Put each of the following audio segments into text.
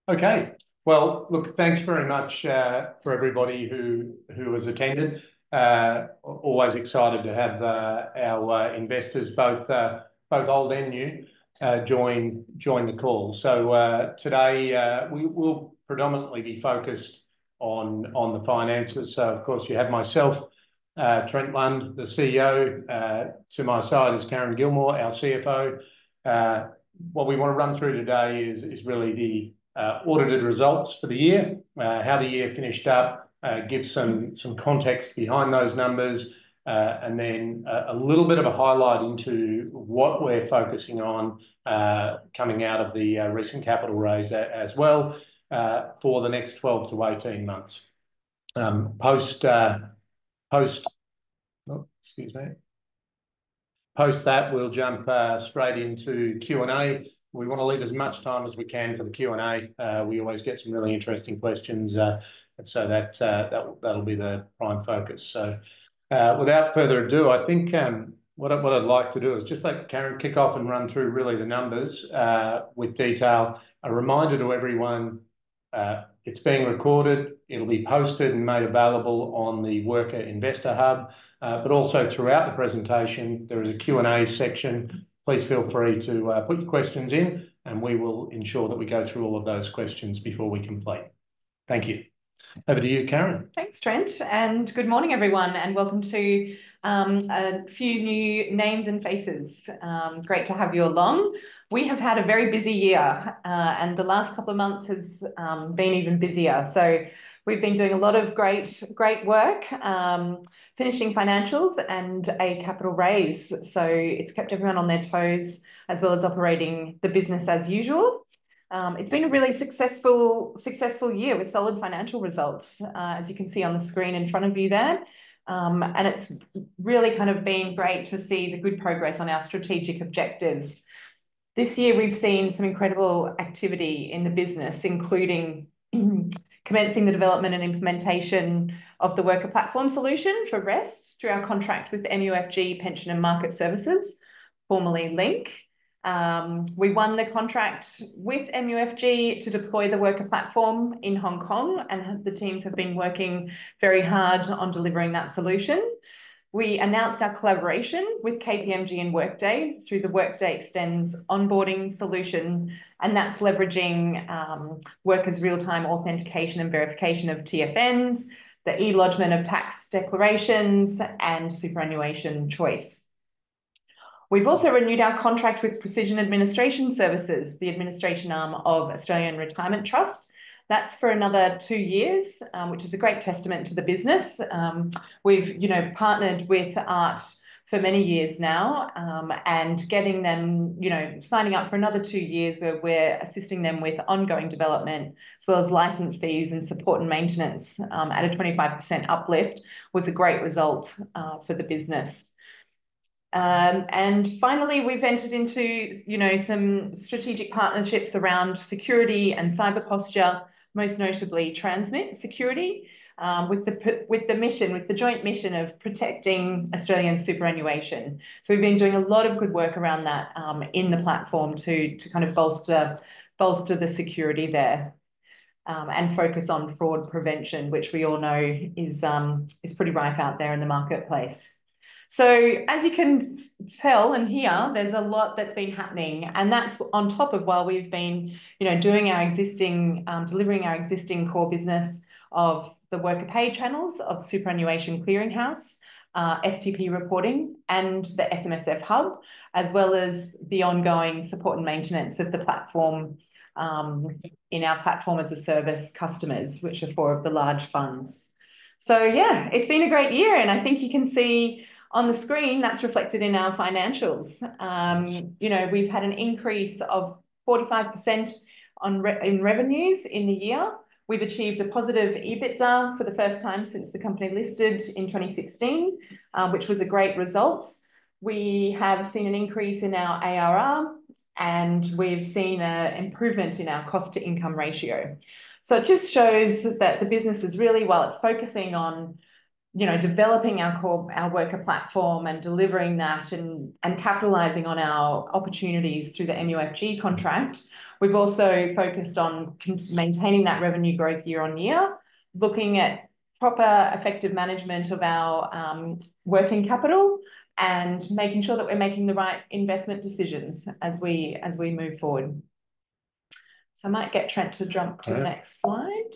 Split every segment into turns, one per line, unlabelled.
Okay. Well, look, thanks very much for everybody who has attended. Always excited to have our investors, both old and new, join the call. So today we will predominantly be focused on the finances. So of course you have myself, Trent Lund, the CEO. To my side is Karen Gilmour, our CFO. What we want to run through today is really the audited results for the year, how the year finished up, give some context behind those numbers, and then a little bit of a highlight into what we're focusing on coming out of the recent capital raise as well for the next 12 to 18 months. Post that, we'll jump straight into Q&A. We want to leave as much time as we can for the Q&A. We always get some really interesting questions, and so that'll be the prime focus. So without further ado, I think what I'd like to do is just let Karen kick off and run through really the numbers with detail. A reminder to everyone, it's being recorded. It'll be posted and made available on the Wrkr Investor Hub, but also throughout the presentation, there is a Q&A section. Please feel free to put your questions in, and we will ensure that we go through all of those questions before we complete. Thank you. Over to you, Karen.
Thanks, Trent, and good morning, everyone, and welcome to a few new names and faces. Great to have you along. We have had a very busy year, and the last couple of months has been even busier. So we've been doing a lot of great work, finishing financials and a capital raise. So it's kept everyone on their toes, as well as operating the business as usual. It's been a really successful year with solid financial results, as you can see on the screen in front of you there. And it's really kind of been great to see the good progress on our strategic objectives. This year, we've seen some incredible activity in the business, including commencing the development and implementation of the Wrkr platform solution for REST through our contract with MUFG Pension and Market Services, formerly Link. We won the contract with MUFG to deploy the Wrkr platform in Hong Kong, and the teams have been working very hard on delivering that solution. We announced our collaboration with KPMG and Workday through the Workday Extends onboarding solution, and that's leveraging Wrkr's real-time authentication and verification of TFNs, the e-lodgement of tax declarations, and superannuation choice. We've also renewed our contract with Precision Administration Services, the administration arm of Australian Retirement Trust. That's for another 2 years, which is a great testament to the business. We've, partnered with ART for many years now, and getting them, signing up for another 2 years where we're assisting them with ongoing development, as well as license fees and support and maintenance at a 25% uplift was a great result for the business. And finally, we've entered into, some strategic partnerships around security and cyber posture, most notably Transmit Security, with the joint mission of protecting Australian superannuation. So we've been doing a lot of good work around that in the platform to kind of bolster the security there, and focus on fraud prevention, which we all know is pretty rife out there in the marketplace. So as you can tell and hear, there's a lot that's been happening, and that's on top of while we've been, delivering our existing core business of the Wrkr Pay channels of Superannuation Clearinghouse, STP reporting, and the SMSF Hub, as well as the ongoing support and maintenance of the platform in our platform as a service customers, which are 4 of the large funds. So yeah, it's been a great year, and I think you can see on the screen that's reflected in our financials. We've had an increase of 45% in revenues in the year. We've achieved a positive EBITDA for the first time since the company listed in 2016, which was a great result. We have seen an increase in our ARR, and we've seen an improvement in our cost to income ratio. So it just shows that the business is really, while it's focusing on developing our Wrkr platform and delivering that and capitalizing on our opportunities through the MUFG contract, We've also focused on maintaining that revenue growth year on year, looking at proper effective management of our working capital, and making sure that we're making the right investment decisions as we move forward. So I might get Trent to jump to the next slide.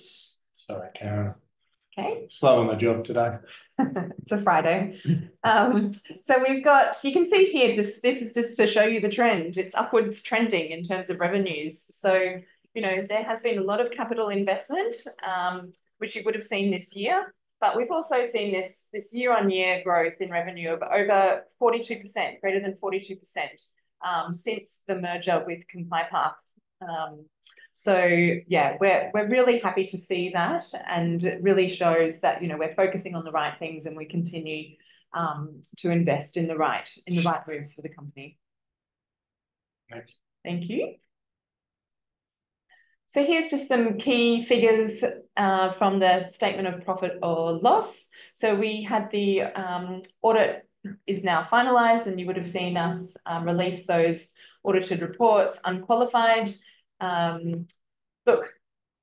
Sorry, Karen.
Okay.
Slow on the job today.
It's a Friday. So we've got, you can see here, this is just to show you the trend. It's upwards trending in terms of revenues. So, there has been a lot of capital investment, which you would have seen this year, but we've also seen this year-on-year growth in revenue of over 42%, greater than 42%, since the merger with ComplyPath. So yeah, we're really happy to see that, and it really shows that we're focusing on the right things, and we continue to invest in the right moves for the company.
Thanks.
Thank you. So here's just some key figures from the statement of profit or loss. So we had the audit is now finalised, and you would have seen us release those audited reports unqualified. Look,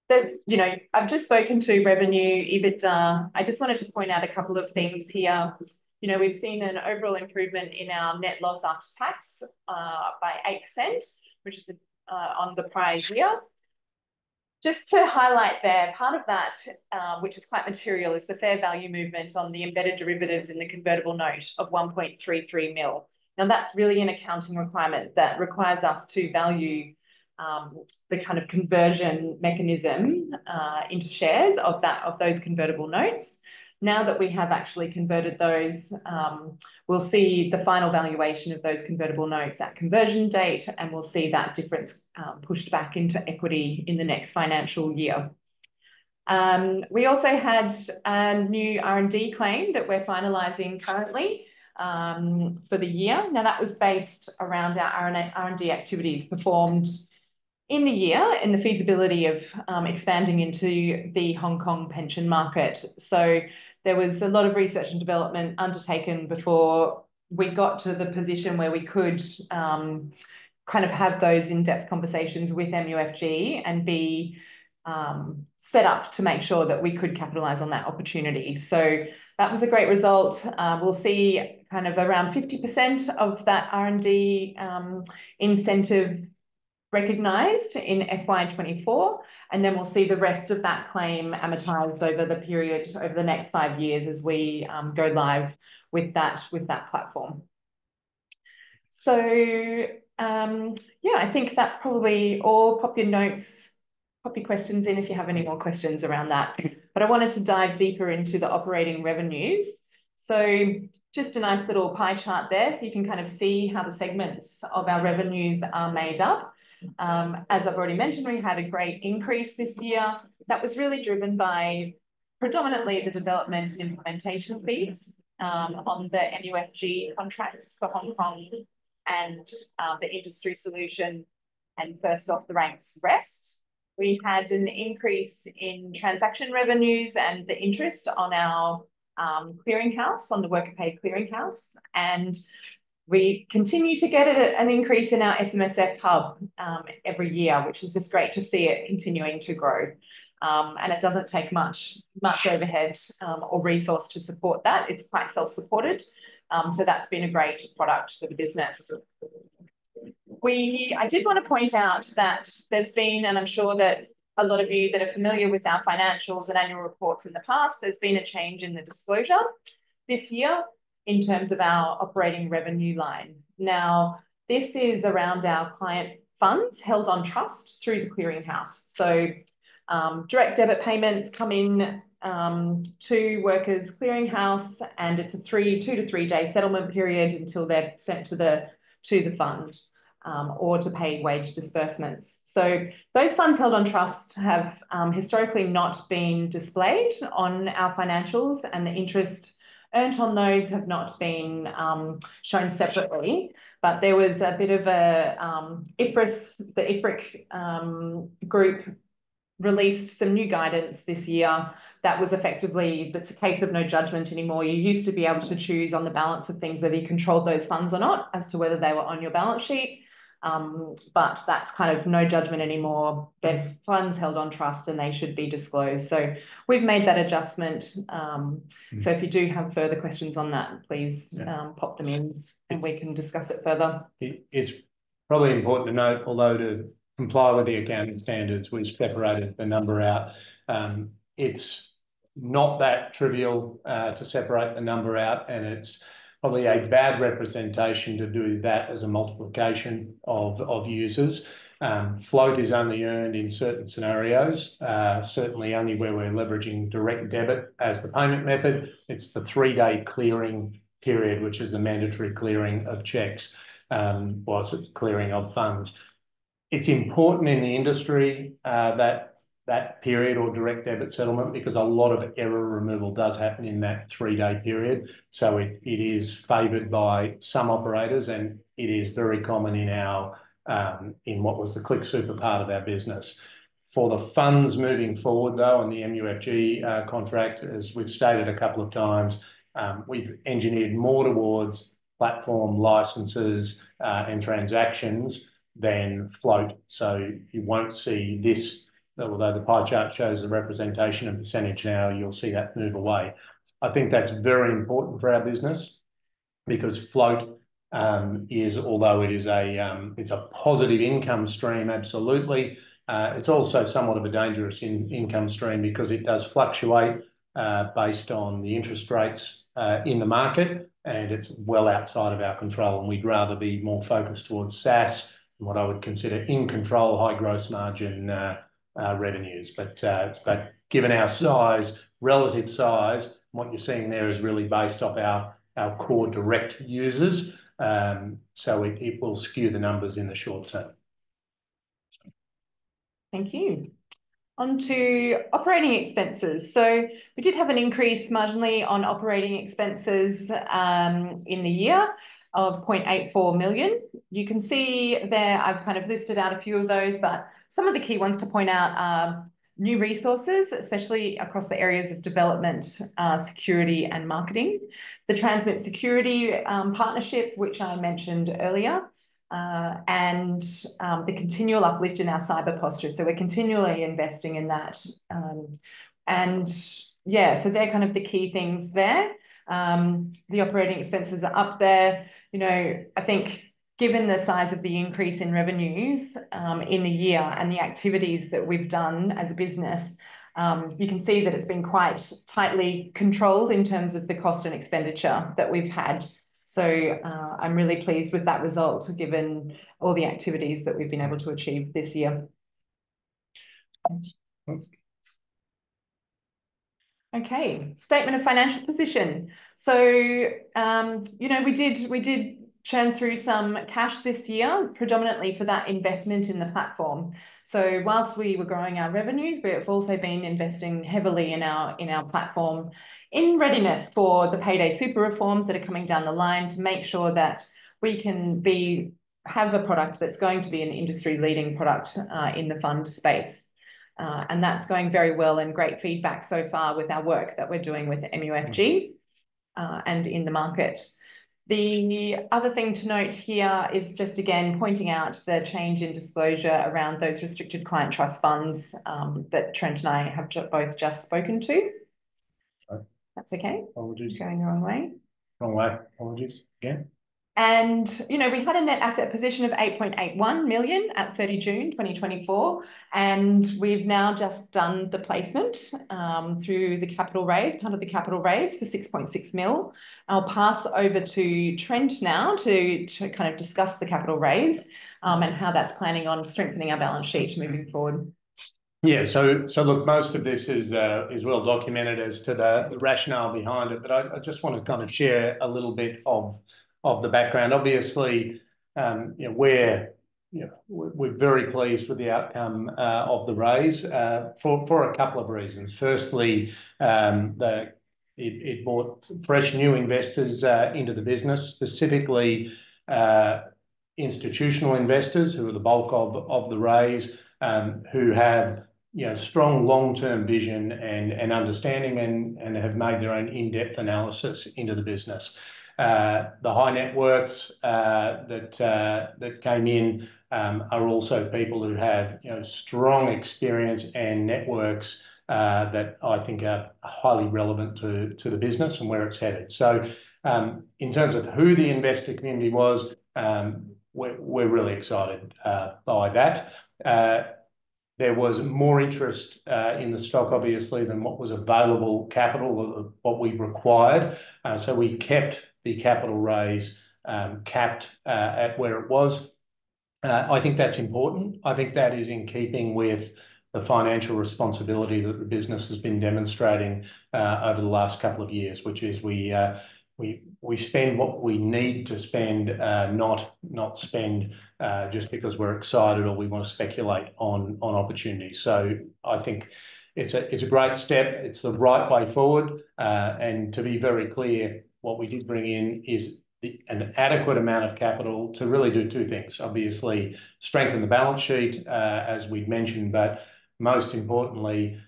I've just spoken to revenue, EBITDA. I just wanted to point out a couple of things here. We've seen an overall improvement in our net loss after tax by 8%, which is on the prior year. Just to highlight there, part of that, which is quite material, is the fair value movement on the embedded derivatives in the convertible note of 1.33 mil. Now, that's really an accounting requirement that requires us to value the kind of conversion mechanism into shares of those convertible notes. Now that we have actually converted those, we'll see the final valuation of those convertible notes at conversion date, and we'll see that difference pushed back into equity in the next financial year. We also had a new R&D claim that we're finalising currently for the year. Now, that was based around our R&D activities performed in the year, in the feasibility of expanding into the Hong Kong pension market. So there was a lot of research and development undertaken before we got to the position where we could kind of have those in-depth conversations with MUFG and be set up to make sure that we could capitalise on that opportunity. So that was a great result. We'll see kind of around 50% of that R&D incentive recognised in FY2024, and then we'll see the rest of that claim amortised over the period, over the next 5 years, as we go live with that platform. So yeah, I think that's probably all. Pop your notes, pop your questions in if you have any more questions around that. But I wanted to dive deeper into the operating revenues. So just a nice little pie chart there, so you can kind of see how the segments of our revenues are made up. As I've already mentioned, we had a great increase this year. That was really driven by predominantly the development and implementation fees on the MUFG contracts for Hong Kong, and the industry solution and first off the ranks rest. We had an increase in transaction revenues and the interest on our clearinghouse, on the Wrkr clearinghouse, and we continue to get an increase in our SMSF hub every year, which is just great to see it continuing to grow. And it doesn't take much overhead or resource to support that. It's quite self-supported. So that's been a great product for the business. I did want to point out that there's been, and I'm sure that a lot of you that are familiar with our financials and annual reports in the past, there's been a change in the disclosure this year in terms of our operating revenue line. Now, this is around our client funds held on trust through the clearinghouse. So direct debit payments come in to Wrkr's clearinghouse, and it's a 2 to 3 day settlement period until they're sent to the fund or to pay wage disbursements. So those funds held on trust have historically not been displayed on our financials, and the interest earned on those have not been shown separately. But there was a bit of a the IFRIC group released some new guidance this year that was effectively, that's a case of no judgment anymore. You used to be able to choose on the balance of things whether you controlled those funds or not, as to whether they were on your balance sheet. but that's kind of no judgment anymore. They're funds held on trust and they should be disclosed. So we've made that adjustment. So if you do have further questions on that, please pop them in and we can discuss it further.
It's probably important to note, although to comply with the accounting standards, we've separated the number out. It's not that trivial to separate the number out, and it's probably a bad representation to do that as a multiplication of users. Float is only earned in certain scenarios, certainly only where we're leveraging direct debit as the payment method. It's the 3-day clearing period, which is the mandatory clearing of cheques, whilst it's clearing of funds. It's important in the industry that period or direct debit settlement, because a lot of error removal does happen in that 3-day period. So it is favoured by some operators, and it is very common in our in what was the Click Super part of our business. For the funds moving forward, though, on the MUFG contract, as we've stated a couple of times, we've engineered more towards platform licenses and transactions than float. So you won't see this, although the pie chart shows the representation of percentage now, you'll see that move away. I think that's very important for our business, because float is, although it is it's a positive income stream, absolutely, it's also somewhat of a dangerous income stream, because it does fluctuate based on the interest rates in the market, and it's well outside of our control. And we'd rather be more focused towards SaaS and what I would consider in control, high gross margin revenues. But given our size, relative size, what you're seeing there is really based off our core direct users. So it will skew the numbers in the short term.
Thank you. On to operating expenses. So we did have an increase marginally on operating expenses in the year of 0.84 million. You can see there, I've kind of listed out a few of those, but some of the key ones to point out are new resources, especially across the areas of development, security and marketing. The Transmit Security partnership, which I mentioned earlier, and the continual uplift in our cyber posture. So we're continually investing in that. And yeah, so they're kind of the key things there. The operating expenses are up there. You know, I think given the size of the increase in revenues in the year and the activities that we've done as a business, you can see that it's been quite tightly controlled in terms of the cost and expenditure that we've had. So I'm really pleased with that result, given all the activities that we've been able to achieve this year. Okay, statement of financial position. So, you know, we did churn through some cash this year, predominantly for that investment in the platform. So whilst we were growing our revenues, we've also been investing heavily in our platform in readiness for the payday super reforms that are coming down the line, to make sure that we can have a product that's going to be an industry-leading product in the fund space. And that's going very well, and great feedback so far with our work that we're doing with MUFG and in the market. The other thing to note here is just, again, pointing out the change in disclosure around those restricted client trust funds that Trent and I have both just spoken to. That's okay.
Apologies.
Going the wrong way.
Wrong way. Apologies again.
And, you know, we had a net asset position of 8.81 million at 30 June 2024, and we've now just done the placement through the capital raise, part of the capital raise for 6.6 mil. I'll pass over to Trent now to kind of discuss the capital raise and how that's planning on strengthening our balance sheet moving forward.
Yeah, so look, most of this is well documented as to the rationale behind it, but I just want to kind of share a little bit of the background. Obviously, you know, we're very pleased with the outcome of the raise for a couple of reasons. Firstly, it brought fresh new investors into the business, specifically institutional investors who are the bulk of the raise, who have, you know, strong long-term vision and understanding, and have made their own in-depth analysis into the business. The high net worths that came in are also people who have strong experience and networks that I think are highly relevant to the business and where it's headed. So in terms of who the investor community was, we're really excited by that. There was more interest in the stock, obviously, than what was available capital, what we required. So we kept the capital raise capped at where it was. I think that's important. I think that is in keeping with the financial responsibility that the business has been demonstrating over the last couple of years, which is we spend what we need to spend, not spend just because we're excited or we want to speculate on opportunities. So I think it's a great step. It's the right way forward. And to be very clear, what we did bring in is an adequate amount of capital to really do two things. Obviously, strengthen the balance sheet, as we've mentioned, but most importantly,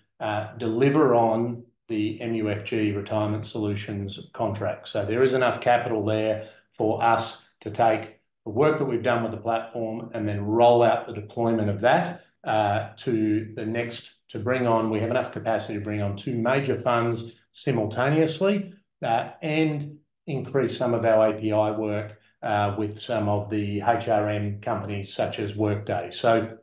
deliver on the MUFG Retirement Solutions contract. So there is enough capital there for us to take the work that we've done with the platform and then roll out the deployment of that to the next, to bring on, we have enough capacity to bring on two major funds simultaneously and increase some of our API work with some of the HRM companies such as Workday. So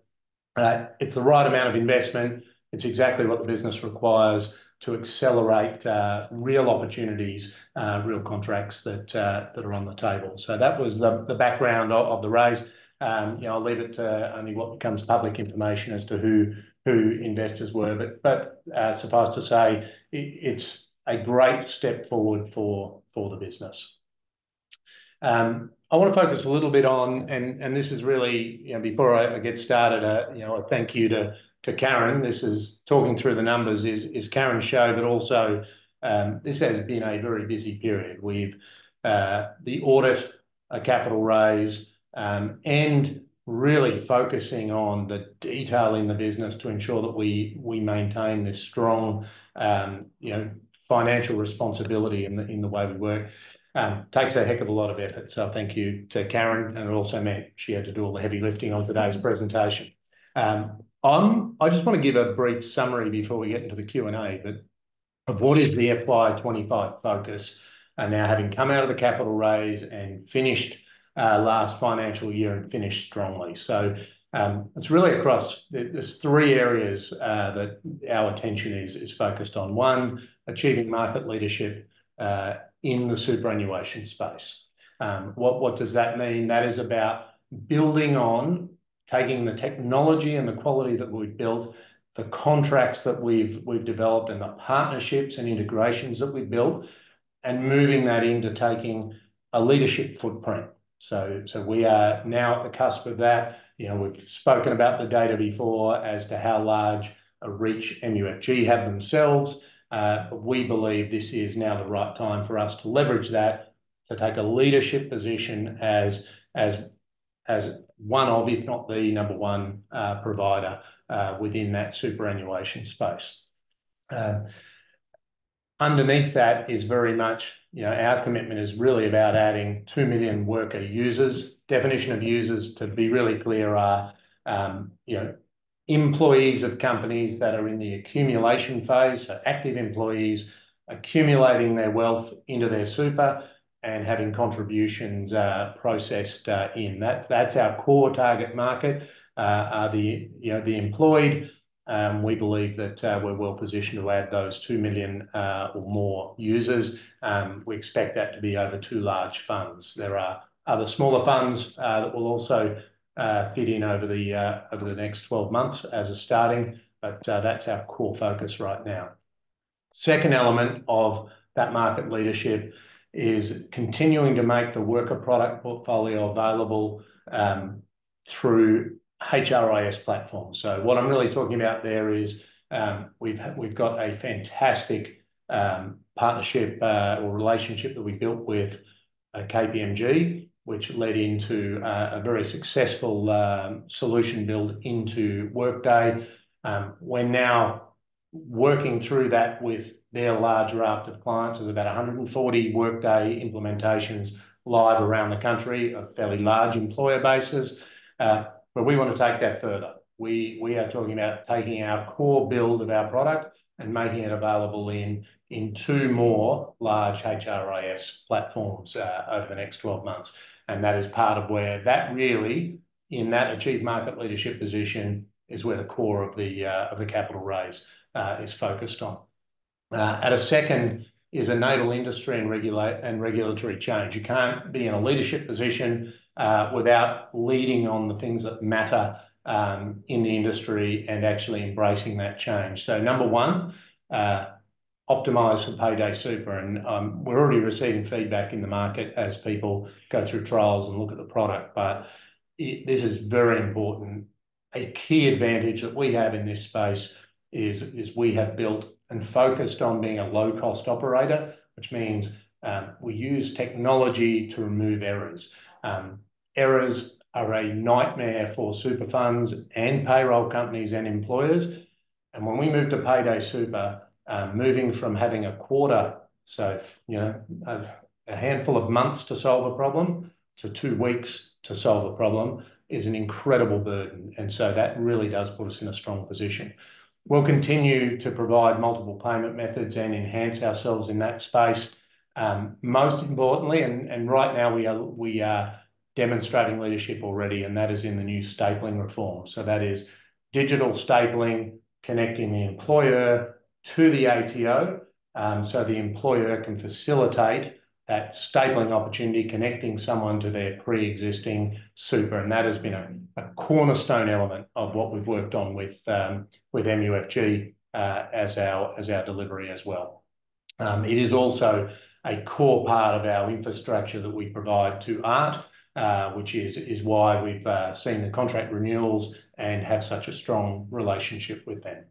it's the right amount of investment. It's exactly what the business requires to accelerate real opportunities, real contracts that are on the table. So that was the background of the raise. I'll leave it to only what becomes public information as to who investors were, but suffice to say, it's a great step forward for the business. I want to focus a little bit on, and this is really, before I get started, a thank you to Karen. This is talking through the numbers is Karen's show, but also this has been a very busy period. We've the audit, a capital raise, and really focusing on the detail in the business to ensure that we maintain this strong, financial responsibility in the way we work. Takes a heck of a lot of effort. So thank you to Karen, and it also meant she had to do all the heavy lifting on today's presentation. I just want to give a brief summary before we get into the Q&A, but of what is the FY2025 focus, now having come out of the capital raise and finished last financial year and finished strongly. So it's really across, there's three areas that our attention is focused on. One, achieving market leadership in the superannuation space. What does that mean? That is about building on, taking the technology and the quality that we've built, the contracts that we've developed, and the partnerships and integrations that we've built, and moving that into taking a leadership footprint. So we are now at the cusp of that. We've spoken about the data before as to how large a reach MUFG have themselves. We believe this is now the right time for us to leverage that, to take a leadership position as one of, if not the number one provider within that superannuation space. Underneath that is very much, our commitment is really about adding 2 million Wrkr users. Definition of users, to be really clear, are employees of companies that are in the accumulation phase, so active employees accumulating their wealth into their super and having contributions processed in. That's our core target market, are the employed. We believe that we're well positioned to add those 2 million or more users. We expect that to be over two large funds. There are other smaller funds that will also fit in over the next 12 months as a starting, but that's our core focus right now. Second element of that market leadership is continuing to make the Wrkr product portfolio available through HRIS platforms. So what I'm really talking about there is we've got a fantastic partnership or relationship that we built with KPMG, which led into a very successful solution build into Workday. We're now working through that with their large raft of clients. There's about 140 Workday implementations live around the country, of fairly large employer bases. But we want to take that further. We are talking about taking our core build of our product and making it available in 2 more large HRIS platforms over the next 12 months. And that is part of where that really, in that achieve market leadership position, is where the core of the capital raise is focused on. At a second is enable industry and regulatory change. You can't be in a leadership position without leading on the things that matter in the industry and actually embracing that change. So number one, optimise for payday super. And we're already receiving feedback in the market as people go through trials and look at the product. But this is very important. A key advantage that we have in this space is we have built and focused on being a low-cost operator, which means we use technology to remove errors. Errors are a nightmare for super funds and payroll companies and employers. And when we move to payday super, moving from having a quarter, so a handful of months to solve a problem, to 2 weeks to solve a problem, is an incredible burden. And so that really does put us in a strong position. We'll continue to provide multiple payment methods and enhance ourselves in that space. Most importantly, and right now we are demonstrating leadership already, and that is in the new stapling reform. So that is digital stapling, connecting the employer to the ATO, so the employer can facilitate that stapling opportunity, connecting someone to their pre-existing super. And that has been a cornerstone element of what we've worked on with MUFG as our delivery as well. It is also a core part of our infrastructure that we provide to ART, which is why we've seen the contract renewals and have such a strong relationship with them.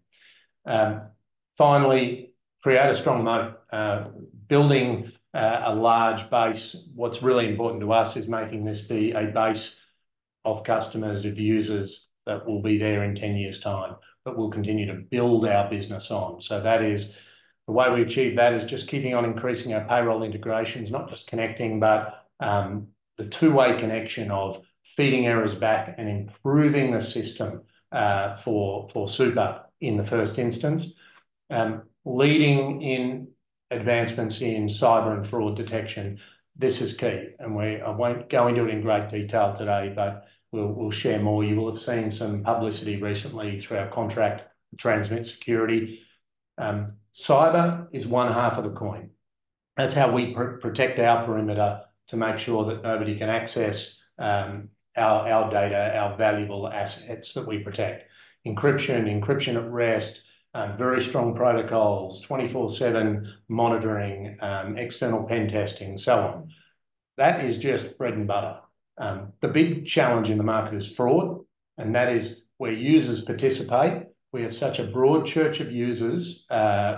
Finally, create a strong moat. Building a large base, what's really important to us is making this be a base of customers, of users that will be there in 10 years' time, that we'll continue to build our business on. So that is the way we achieve that, is just keeping on increasing our payroll integrations, not just connecting, but the two-way connection of feeding errors back and improving the system for super in the first instance. Leading in advancements in cyber and fraud detection. This is key, and I won't go into it in great detail today, but we'll share more. You will have seen some publicity recently through our contract transmit security. Cyber is one half of the coin. That's how we protect our perimeter to make sure that nobody can access our data, our valuable assets that we protect. Encryption at rest, very strong protocols, 24/7 monitoring, external pen testing, so on. That is just bread and butter. The big challenge in the market is fraud, and that is where users participate. We have such a broad church of users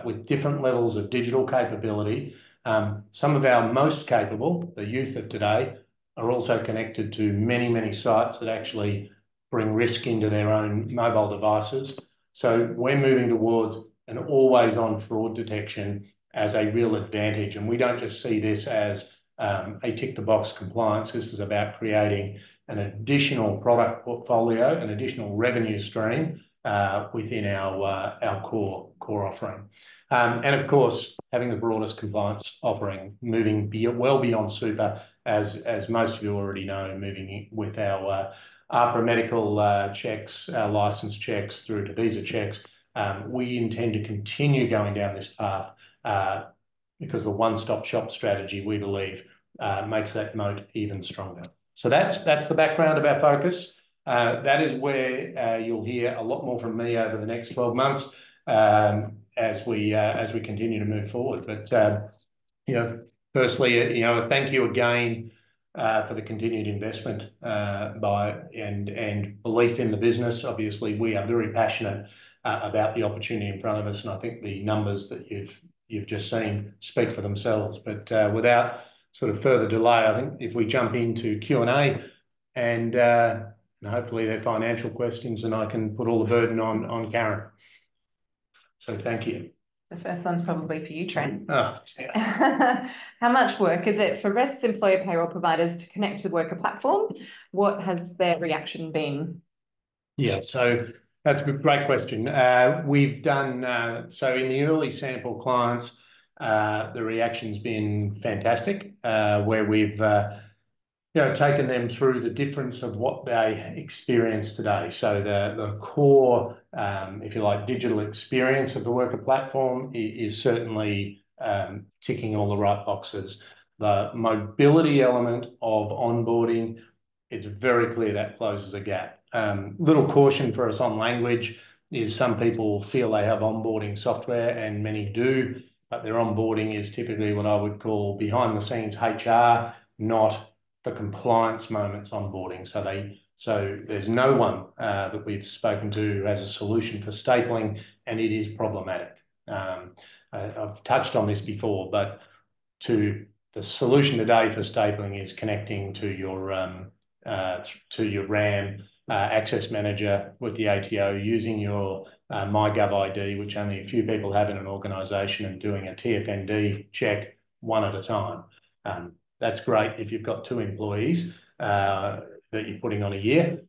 with different levels of digital capability. Some of our most capable, the youth of today, are also connected to many, many sites that actually bring risk into their own mobile devices. So we're moving towards an always-on fraud detection as a real advantage. And we don't just see this as a tick-the-box compliance. This is about creating an additional product portfolio, an additional revenue stream within our core offering. And of course, having the broadest compliance offering, moving well beyond super, as most of you already know, moving with our APRA medical checks, our license checks through to visa checks. We intend to continue going down this path because the one-stop shop strategy, we believe, makes that moat even stronger. So that's the background of our focus. That is where you'll hear a lot more from me over the next 12 months as we continue to move forward. But firstly, thank you again for the continued investment and belief in the business. Obviously, we are very passionate about the opportunity in front of us, and I think the numbers that you've just seen speak for themselves. But without sort of further delay, I think if we jump into Q&A and hopefully they're financial questions, and I can put all the burden on Karen. So thank you.
The first one's probably for you, Trent.
Oh, yeah.
How much work is it for REST's employer payroll providers to connect to the Wrkr platform? What has their reaction been?
Yeah, so that's a great question. We've done, so in the early sample clients, the reaction's been fantastic, where we've taken them through the difference of what they experience today. So the core, if you like, digital experience of the Wrkr platform is certainly ticking all the right boxes. The mobility element of onboarding, it's very clear that closes a gap. Little caution for us on language is some people feel they have onboarding software, and many do, but their onboarding is typically what I would call behind the scenes HR, not the compliance moments onboarding. So there's no one that we've spoken to who has a solution for stapling, and it is problematic. I've touched on this before, but the solution today for stapling is connecting to your RAM access manager with the ATO, using your MyGov ID, which only a few people have in an organisation, and doing a TFND check one at a time. That's great if you've got 2 employees that you're putting on a year.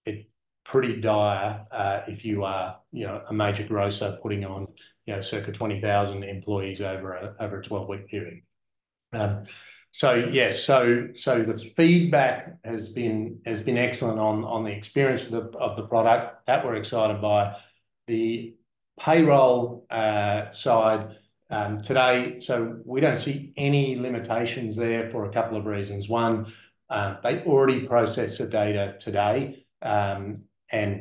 It's pretty dire if you are, a major grocer putting on, circa 20,000 employees over a 12-week period. So yes, so the feedback has been excellent on the experience of the product that we're excited by. The payroll side today, so we don't see any limitations there for a couple of reasons. One, they already process the data today, and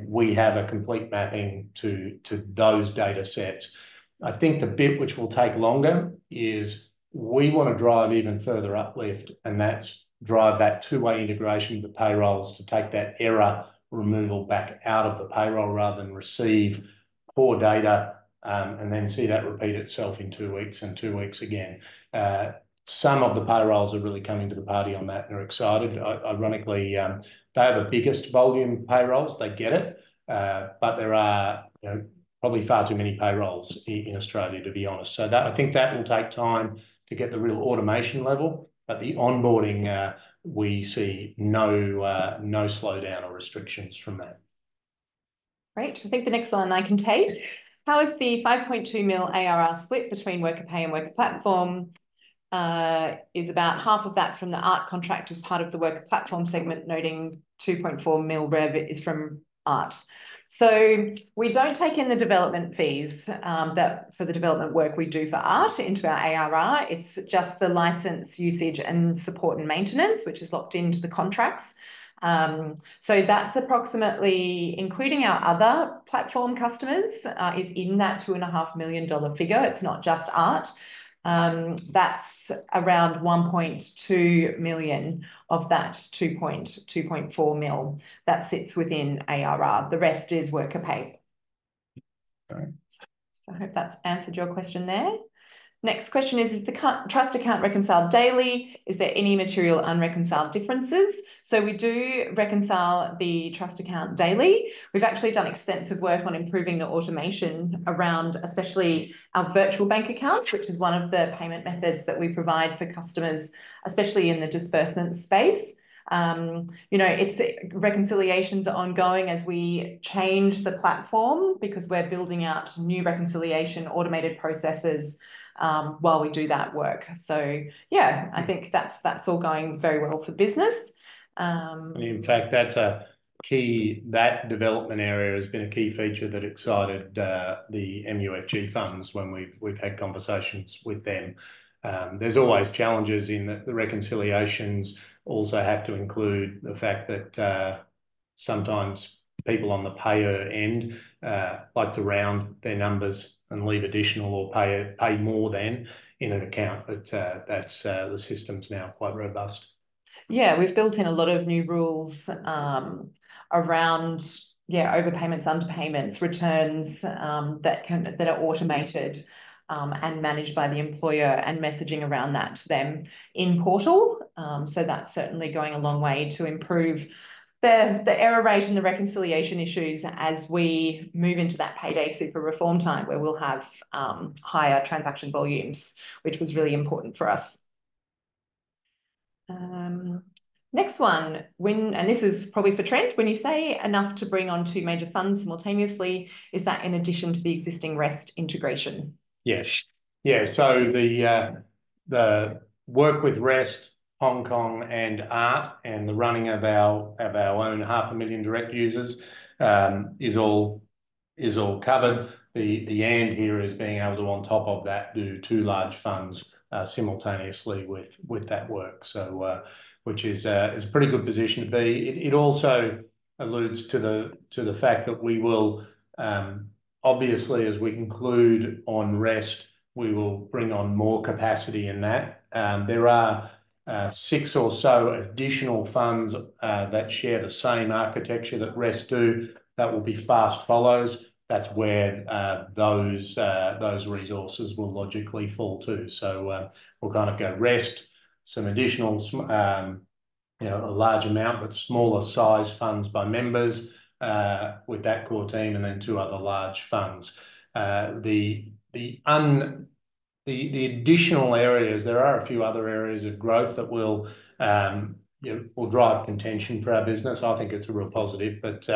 we have a complete mapping to those data sets. I think the bit which will take longer is we want to drive even further uplift, and that's drive that two-way integration with the payrolls to take that error removal back out of the payroll rather than receive poor data and then see that repeat itself in 2 weeks and 2 weeks again. Some of the payrolls are really coming to the party on that and are excited. Ironically, they are the biggest volume payrolls. They get it, but there are probably far too many payrolls in Australia, to be honest. So I think that will take time to get the real automation level, but the onboarding, we see no slowdown or restrictions from that.
Great. I think the next one I can take. How is the 5.2 mil ARR split between Wrkr Pay and Wrkr Platform? Is about half of that from the art contract as part of the Wrkr Platform segment, noting 2.4 mil rev is from art. So we don't take in the development fees that for the development work we do for art into our ARR. It's just the license usage and support and maintenance, which is locked into the contracts. So that's approximately, including our other platform customers, is in that $2.5 million figure. It's not just art. That's around 1.2 million of that 2.4 mil that sits within ARR. The rest is Wrkr Pay.
Right.
So I hope that's answered your question there. Next question is the trust account reconciled daily? Is there any material unreconciled differences? So we do reconcile the trust account daily. We've actually done extensive work on improving the automation around especially our virtual bank account, which is one of the payment methods that we provide for customers, especially in the disbursement space. It's reconciliations are ongoing as we change the platform because we're building out new reconciliation automated processes while we do that work. So yeah, I think that's all going very well for business.
In fact, that's a key, that development area has been a key feature that excited the MUFG funds when we've had conversations with them. There's always challenges in that the reconciliations also have to include the fact that sometimes people on the payer end like to round their numbers and leave additional or pay more than in an account, but that's the system's now quite robust.
Yeah, we've built in a lot of new rules around overpayments, underpayments, returns that are automated and managed by the employer, and messaging around that to them in portal. So that's certainly going a long way to improve the error rate and the reconciliation issues as we move into that payday super reform time, where we'll have higher transaction volumes, which was really important for us. Next one, and this is probably for Trent, when you say enough to bring on 2 major funds simultaneously, is that in addition to the existing REST integration?
Yes. Yeah. So the work with REST, Hong Kong, and ART, and the running of our own 500,000 direct users is all covered. The and here is being able to, on top of that, do 2 large funds simultaneously with that work. So which is a pretty good position to be. It also alludes to the fact that we will obviously, as we conclude on REST, we will bring on more capacity in that. There are 6 or so additional funds that share the same architecture that REST do. That will be fast follows. That's where those resources will logically fall to. So we'll kind of go REST, some additional, a large amount, but smaller size funds by members with that core team, and then 2 other large funds. The additional areas, there are a few other areas of growth that will drive contention for our business. I think it's a real positive, but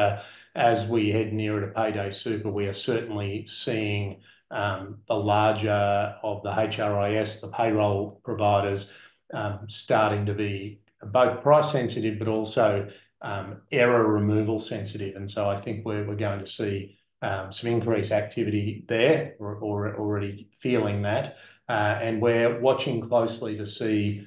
as we head nearer to payday super, we are certainly seeing the larger of the HRIS, the payroll providers, starting to be both price sensitive, but also error removal sensitive. And so I think we're going to see some increased activity there. We're already feeling that. And we're watching closely to see,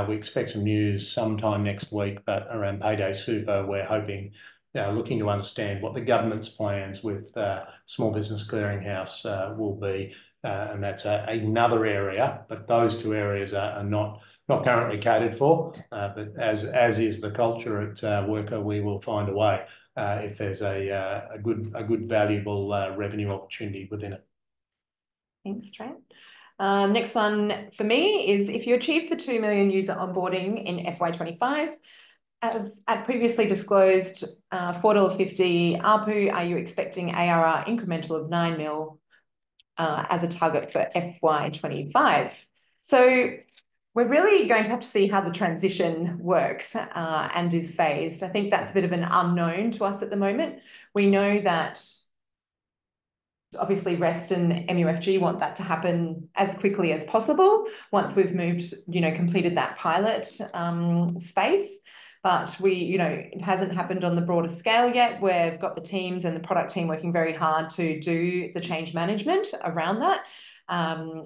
we expect some news sometime next week, but around payday super, we're hoping, looking to understand what the government's plans with Small Business Clearinghouse will be. And that's another area, but those 2 areas are not currently catered for. But as is the culture at Wrkr, we will find a way if there's a good valuable revenue opportunity within it.
Thanks, Trent. Next one for me is, if you achieve the 2 million user onboarding in FY25, as at previously disclosed, $4.50 ARPU, are you expecting ARR incremental of 9 mil as a target for FY25? So we're really going to have to see how the transition works and is phased. I think that's a bit of an unknown to us at the moment. We know that obviously REST and MUFG want that to happen as quickly as possible once we've completed that pilot space. But it hasn't happened on the broader scale yet. We've got the teams and the product team working very hard to do the change management around that.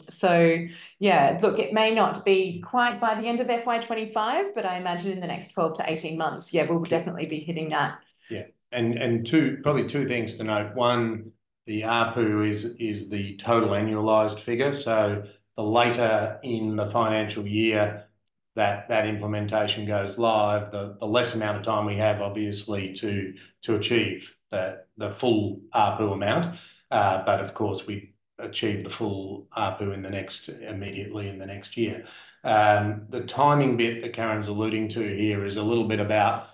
So yeah, look, it may not be quite by the end of FY25, but I imagine in the next 12 to 18 months, yeah, we'll definitely be hitting that.
Yeah, and probably two things to note. One, the ARPU is the total annualized figure. So the later in the financial year that implementation goes live, the less amount of time we have, obviously, to achieve the full ARPU amount. But of course, we achieve the full ARPU immediately in the next year. The timing bit that Karen's alluding to here is a little bit about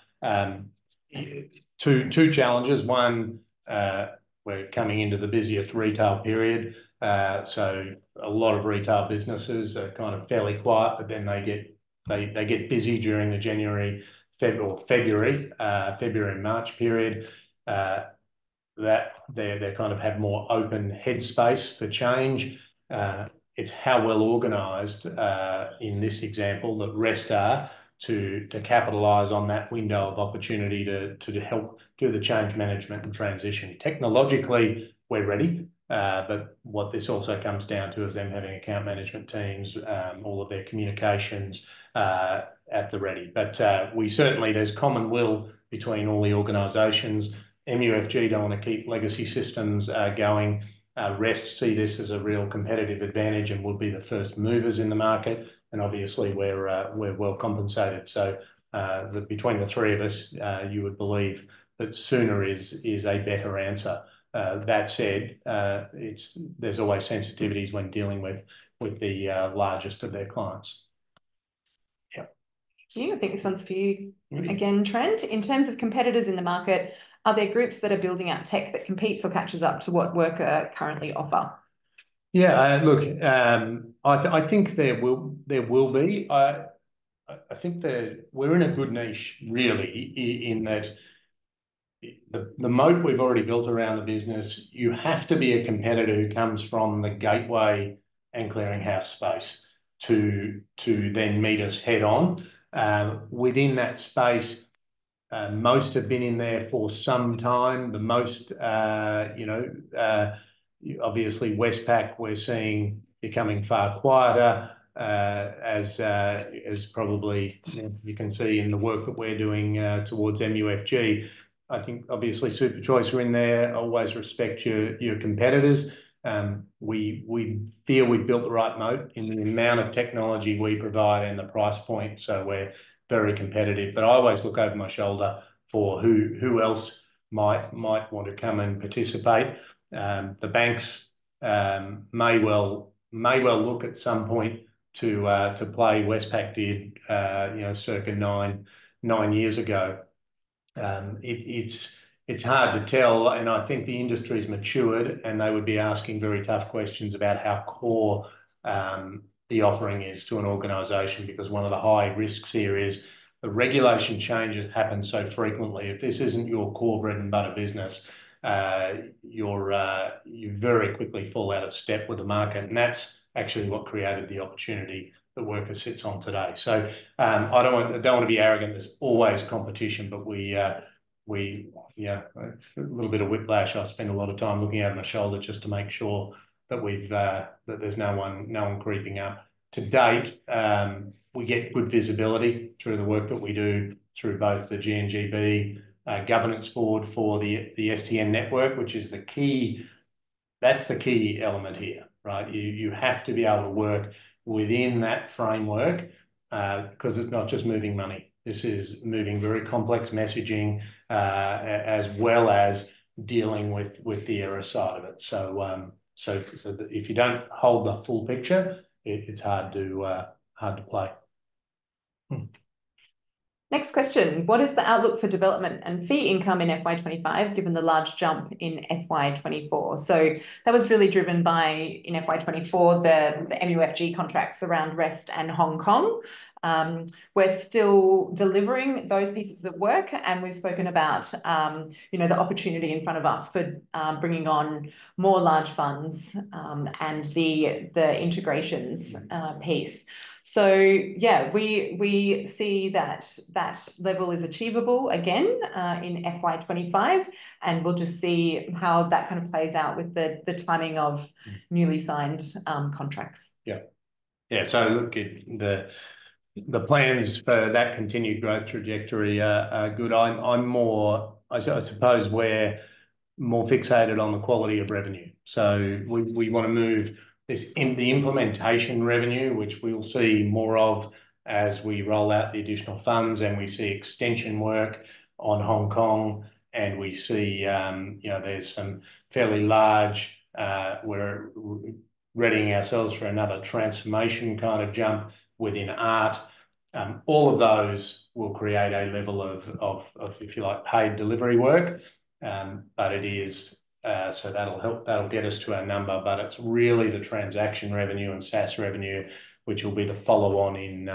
two challenges. One, we're coming into the busiest retail period. So a lot of retail businesses are kind of fairly quiet, but then they get busy during the January, February and March period. That they kind of have more open headspace for change. It's how well organised in this example that REST are to capitalise on that window of opportunity to help do the change management and transition. Technologically, we're ready, but what this also comes down to is them having account management teams, all of their communications at the ready. But there's common will between all the organisations. MUFG don't want to keep legacy systems going. REST see this as a real competitive advantage and would be the first movers in the market. And obviously, we're well compensated. So between the 3 of us, you would believe that sooner is a better answer. That said, there's always sensitivities when dealing with the largest of their clients. Yep.
you. I think this one's for you again, Trent. In terms of competitors in the market, are there groups that are building out tech that competes or catches up to what Wrkr currently offer?
Yeah, look, I think there will be. I think that we're in a good niche, really, in that the moat we've already built around the business. You have to be a competitor who comes from the gateway and clearinghouse space to then meet us head on. Within that space, most have been in there for some time. The most, obviously Westpac, we're seeing becoming far quieter, as probably you can see in the work that we're doing towards MUFG. I think obviously SuperChoice are in there. Always respect your competitors. We feel we've built the right moat in the amount of technology we provide and the price point, so we're very competitive. But I always look over my shoulder for who else might want to come and participate. The banks may well look at some point to play. Westpac did, circa nine years ago. It's hard to tell, and I think the industry's matured, and they would be asking very tough questions about how core the offering is to an organisation, because one of the high risks here is the regulation changes happen so frequently. If this isn't your core bread and butter business, you very quickly fall out of step with the market, and that's actually what created the opportunity that Wrkr sits on today. So I don't want to be arrogant. There's always competition, but a little bit of whiplash. I spend a lot of time looking over my shoulder just to make sure that that there's no one creeping up. To date, we get good visibility through the work that we do through both the GNGB governance board for the STN network, which is the key. That's the key element here, right? You have to be able to work within that framework, because it's not just moving money. This is moving very complex messaging, as well as dealing with the error side of it. So if you don't hold the full picture, it's hard to play.
Next question. What is the outlook for development and fee income in FY25, given the large jump in FY24? So that was really driven by, in FY24, the MUFG contracts around REST and Hong Kong. We're still delivering those pieces of work, and we've spoken about, the opportunity in front of us for bringing on more large funds and the integrations piece. So yeah, we see that level is achievable again in FY25, and we'll just see how that kind of plays out with the timing of newly signed contracts.
Yeah. So look, the plans for that continued growth trajectory are good. I suppose we're more fixated on the quality of revenue. So we want to move this in the implementation revenue, which we'll see more of as we roll out the additional funds, and we see extension work on Hong Kong, and we see there's some fairly large. We're readying ourselves for another transformation kind of jump within art. All of those will create a level of, if you like, paid delivery work, but it is. So that'll get us to our number, but it's really the transaction revenue and SaaS revenue, which will be the follow-on in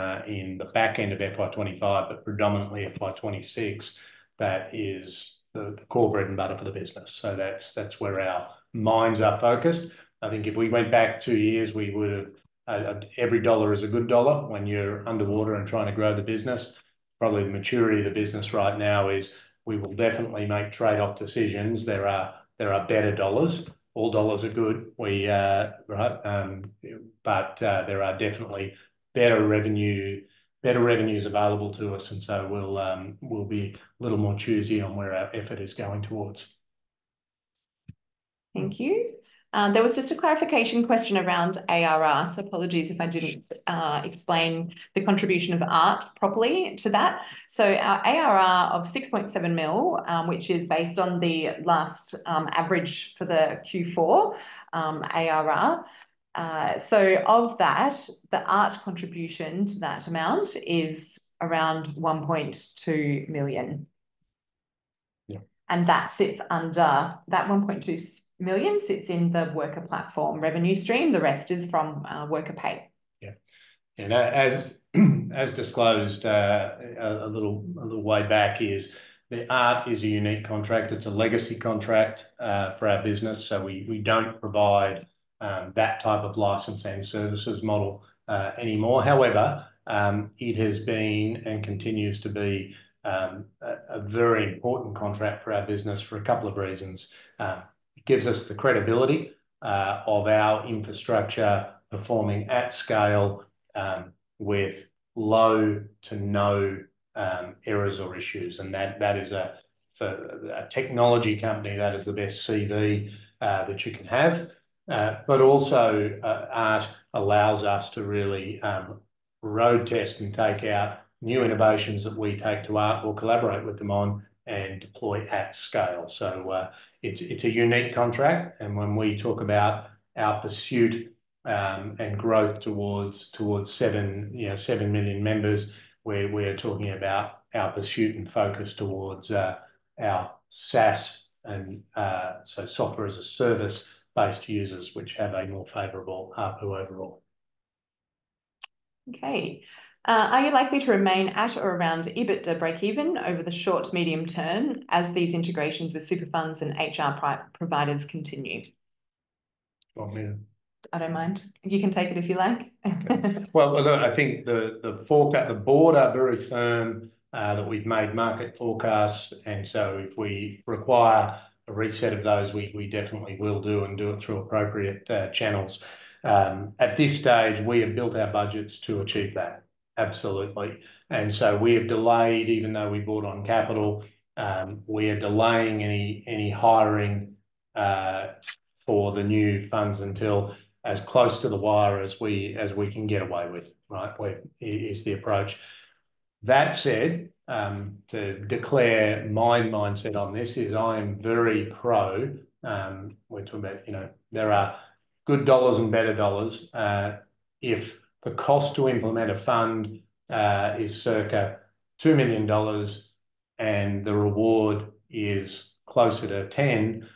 the back end of FY25, but predominantly FY26. That is the core bread and butter for the business. So that's where our minds are focused. I think if we went back 2 years, we would have every dollar is a good dollar when you're underwater and trying to grow the business. Probably the maturity of the business right now is we will definitely make trade-off decisions. There are better dollars. All dollars are good. But there are definitely better revenues available to us, and so we'll be a little more choosy on where our effort is going towards.
Thank you. There was just a clarification question around ARR, so apologies if I didn't explain the contribution of art properly to that. So our ARR of 6.7 mil, which is based on the last average for the Q4 ARR. So of that, the art contribution to that amount is around 1.2 million.
Yeah.
And that sits under, that 1.2 million sits in the Wrkr platform revenue stream. The rest is from Wrkr Pay.
Yeah. And as disclosed a little way back, is the art is a unique contract. It's a legacy contract for our business, so we don't provide that type of license and services model anymore. However, it has been and continues to be a very important contract for our business for a couple of reasons. It gives us the credibility of our infrastructure performing at scale with low to no errors or issues, and that is for a technology company, that is the best CV that you can have. But also, art allows us to really road test and take out new innovations that we take to art or collaborate with them on and deploy at scale. So it's a unique contract, and when we talk about our pursuit and growth towards 7 million members, we're talking about our pursuit and focus towards our SaaS and so software as a service based users, which have a more favourable ARPU overall.
Okay. Are you likely to remain at or around EBITDA break-even over the short to medium term as these integrations with super funds and HR providers continue?
Want me to?
I don't mind. You can take it if you like.
Okay. Well, look, I think the board are very firm that we've made market forecasts, and so if we require a reset of those, we definitely will do, and do it through appropriate channels. At this stage, we have built our budgets to achieve that. Absolutely. And so we have delayed, even though we brought on capital, we are delaying any hiring for the new funds until as close to the wire as we can get away with, right? Is the approach. That said, to declare my mindset on this is I am very pro. We're talking about, there are good dollars and better dollars. If the cost to implement a fund is circa $2 million and the reward is closer to 10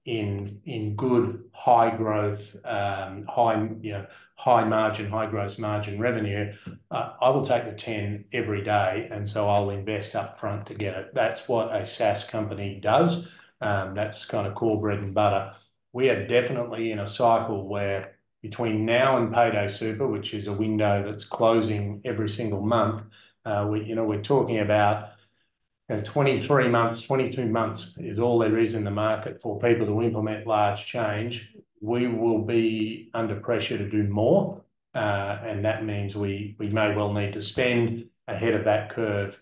in good high growth, high margin, high gross margin revenue, I will take the 10 every day, and so I'll invest up front to get it. That's what a SaaS company does. That's kind of core bread and butter. We are definitely in a cycle where between now and Payday Super, which is a window that's closing every single month, we're talking about 23 months, 22 months is all there is in the market for people to implement large change. We will be under pressure to do more, and that means we may well need to spend ahead of that curve.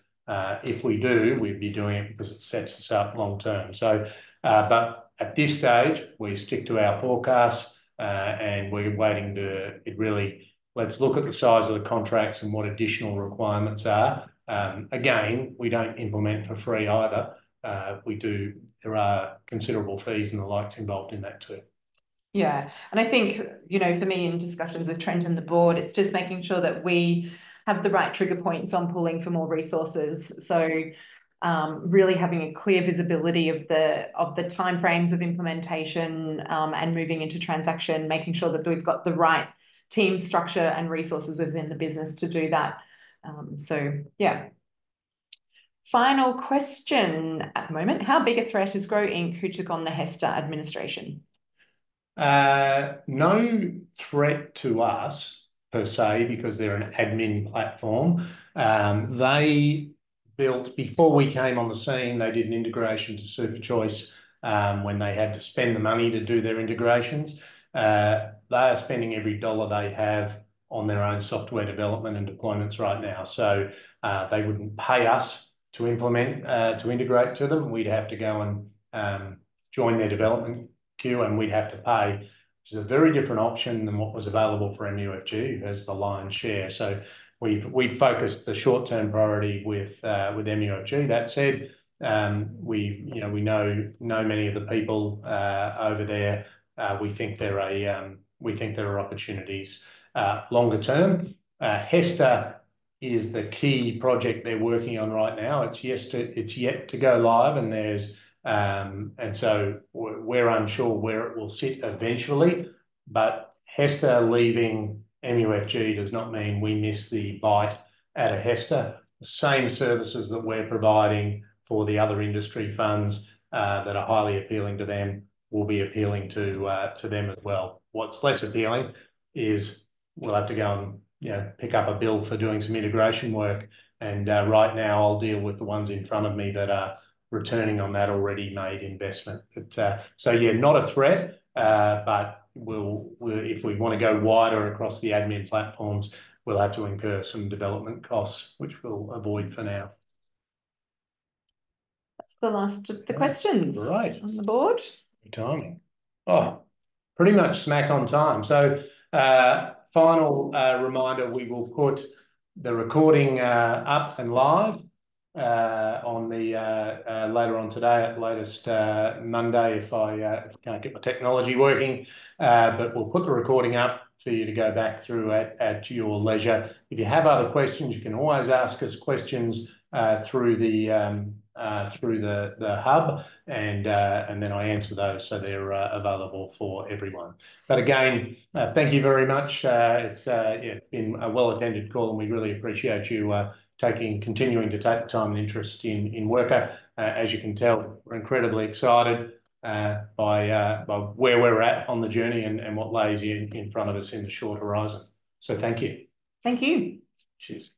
If we do, we'd be doing it because it sets us up long term. So, but at this stage, we stick to our forecasts, and we're waiting to let's look at the size of the contracts and what additional requirements are. Again, we don't implement for free either. There are considerable fees and the likes involved in that too.
Yeah, and I think, for me in discussions with Trent and the board, it's just making sure that we have the right trigger points on pulling for more resources. So really having a clear visibility of the timeframes of implementation and moving into transaction, making sure that we've got the right team structure and resources within the business to do that. So yeah. Final question at the moment. How big a threat is Grow Inc., who took on the HESTA administration?
No threat to us per se, because they're an admin platform. They built, before we came on the scene, they did an integration to SuperChoice when they had to spend the money to do their integrations. They are spending every dollar they have on their own software development and deployments right now. So they wouldn't pay us to integrate to them. We'd have to go and join their development queue, and we'd have to pay, which is a very different option than what was available for MUFG, who has the lion's share. So we've focused the short-term priority with MUFG. That said, we know many of the people over there. We think there are opportunities longer term. HESTA is the key project they're working on right now. It's yet to go live, and and so we're unsure where it will sit eventually. But HESTA leaving MUFG does not mean we miss the bite at a HESTA. The same services that we're providing for the other industry funds that are highly appealing to them will be appealing to them as well. What's less appealing is we'll have to go and pick up a bill for doing some integration work. And right now, I'll deal with the ones in front of me that are returning on that already made investment. But so yeah, not a threat, but if we want to go wider across the admin platforms, we'll have to incur some development costs, which we'll avoid for now.
That's the last of the questions on the board.
Timing. Oh, pretty much smack on time. So final reminder, we will put the recording up and live on the later on today, at the latest Monday, if I can't get my technology working. But we'll put the recording up for you to go back through at your leisure. If you have other questions, you can always ask us questions through the hub, and then I answer those, so they're available for everyone. But again, thank you very much. It's been a well-attended call, and we really appreciate you continuing to take the time and interest in Wrkr. As you can tell, we're incredibly excited by where we're at on the journey and what lays in front of us in the short horizon. So thank you.
Thank you.
Cheers.